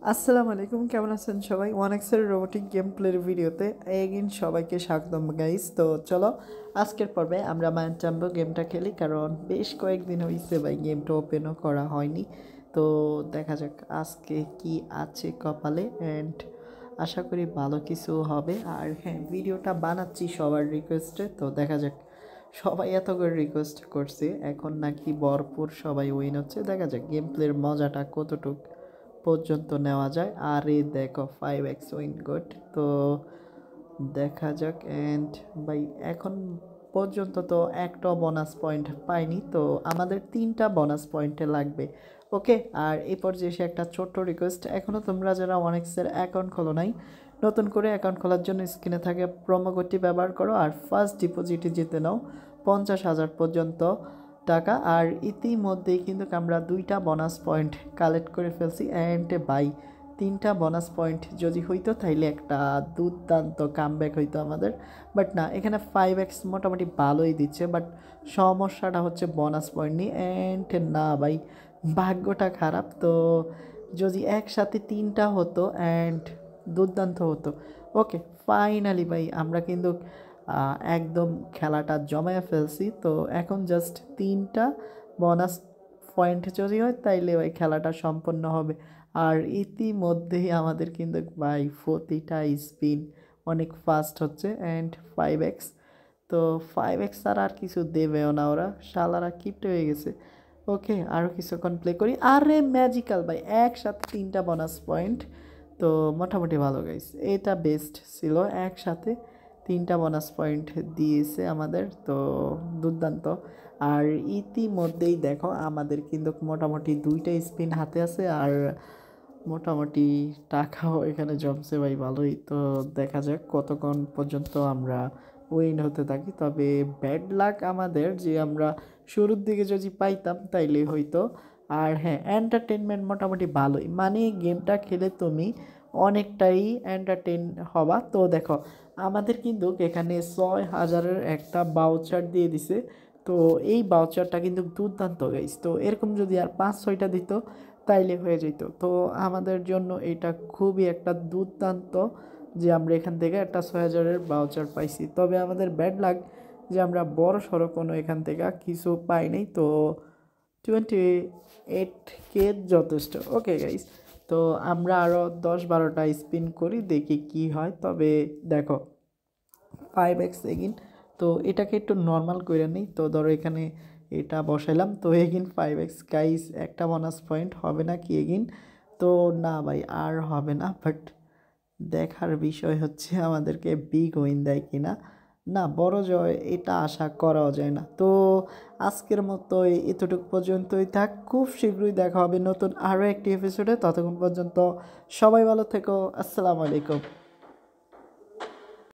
আসসালামু আলাইকুম, কেমন আছেন সবাই? ওয়ানএক্সের রোবোটিক গেম প্লের ভিডিওতে এগেইন সবাইকে স্বাগতম গাইস। তো চলো আজকের পর্বে আমরা মাইন্ড টাম্বো গেমটা খেলি, কারণ বেশ কয়েকদিন হয়েছে ভাই গেমটা ওপেনও করা হয়নি। তো দেখা যাক আজকে কি আছে কপালে, অ্যান্ড আশা করি ভালো কিছু হবে। আর হ্যাঁ, ভিডিওটা বানাচ্ছি সবার রিকোয়েস্টে, তো দেখা যাক। সবাই এত করে রিকোয়েস্ট করছে, এখন নাকি ভরপুর সবাই উইন হচ্ছে। দেখা যাক গেম প্লের মজাটা কতটুক পর্যন্ত নেওয়া যায়। আর এই দেখো 5x উইন গুড। তো দেখা যাক। অ্যান্ড ভাই এখন পর্যন্ত তো একটা বোনাস পয়েন্ট পাইনি, তো আমাদের 3টা বোনাস পয়েন্টে লাগবে। ওকে, আর এই পর্যায়ে এসে একটা ছোট্ট রিকোয়েস্ট, এখনও তোমরা যারা ওয়ানএক্সের অ্যাকাউন্ট খোলো নাই, নতুন করে অ্যাকাউন্ট খোলার জন্য স্ক্রিনে থাকে প্রোমো কোডটি ব্যবহার করো আর ফার্স্ট ডিপোজিটে জিতে নাও 50,000 পর্যন্ত টাকা। আর ইতিমধ্যেই কিন্তু আমরা 2টা বোনাস পয়েন্ট কালেক্ট করে ফেলছি। অ্যান্ড বাই 3টা বোনাস পয়েন্ট যদি হইতো তাইলে একটা দুর্দান্ত কামব্যাক হইতো আমাদের। বাট না, এখানে 5x মোটামুটি ভালোই দিচ্ছে, বাট সমস্যাটা হচ্ছে বোনাস পয়েন্ট নিয়ে। অ্যান্ড না ভাই, ভাগ্যটা খারাপ। তো যদি একসাথে 3টা হতো অ্যান্ড দুর্দান্ত হতো। ওকে, ফাইনালি ভাই আমরা কিন্তু একদম খেলাটা জমায়ে ফেলছি। তো এখন জাস্ট 3টা বোনাস পয়েন্ট যদি হয় তাইলে ওই খেলাটা সম্পন্ন হবে। আর ইতিমধ্যেই আমাদের কিন্তু ভাই প্রতিটা স্পিন অনেক ফাস্ট হচ্ছে। অ্যান্ড 5x, তো 5x ছাড়া আর কিছু দেবেও না ওরা, শালারা কিপটে হয়ে গেছে। ওকে, আরও কিছুক্ষণ প্লে করি। আরে ম্যাজিক্যাল ভাই, একসাথে 3টা বোনাস পয়েন্ট, তো মোটামুটি ভালো গাইস। এটা বেস্ট ছিল, একসাথে 3টা বোনাস পয়েন্ট দিয়েছে আমাদের, তো দুর্দান্ত। আর ইতিমধ্যেই দেখো আমাদের কিন্তু মোটামুটি 2টা স্পিন হাতে আছে, আর মোটামুটি টাকাও এখানে জমছে ভাই ভালোই। তো দেখা যাক কতক্ষণ পর্যন্ত আমরা উইন হতে থাকি। তবে ব্যাড লাক আমাদের যে আমরা শুরুর দিকে যদি পাইতাম তাইলে হয়তো। আর হ্যাঁ, এন্টারটেনমেন্ট মোটামুটি ভালোই, মানে গেমটা খেলে তুমি অনেকটাই এন্টারটেন হবা। তো দেখো আমাদের কিন্তু এখানে 6,000-এর একটা বাউচার দিয়ে দিছে। তো এই বাউচারটা কিন্তু দুর্দান্ত গাইস। তো এরকম যদি আর 5-6টা দিত তাইলে হয়ে যেত। তো আমাদের জন্য এটা খুবই একটা দুর্দান্ত যে আমরা এখান থেকে একটা 6,000-এর বাউচার পাইছি। তবে আমাদের ব্যাড লাগ যে আমরা বড় সড়ো কোনো এখান থেকে কিছু পাই নাই। তো 28K যথেষ্ট। ওকে গাইস, তো আমরা আরও 10-12টা স্পিন করি, দেখি কি হয়। তবে দেখো 5x এগিন, তো এটাকে একটু নর্মাল করে নিই। তো ধরো এখানে এটা বসাইলাম, তো এগিন 5x গাইস, একটা বোনাস পয়েন্ট হবে না কি এগিন? তো না ভাই, আর হবে না। বাট দেখার বিষয় হচ্ছে আমাদেরকে বিগ উইন দেয় কিনা। না, বড় জয় এটা আশা করাও যায় না। তো আজকের মতো এতটুকু পর্যন্তই থাক, খুব শীঘ্রই দেখা হবে নতুন আরও একটি এপিসোডে। ততক্ষণ পর্যন্ত সবাই ভালো থেকো। আসসালামু আলাইকুম।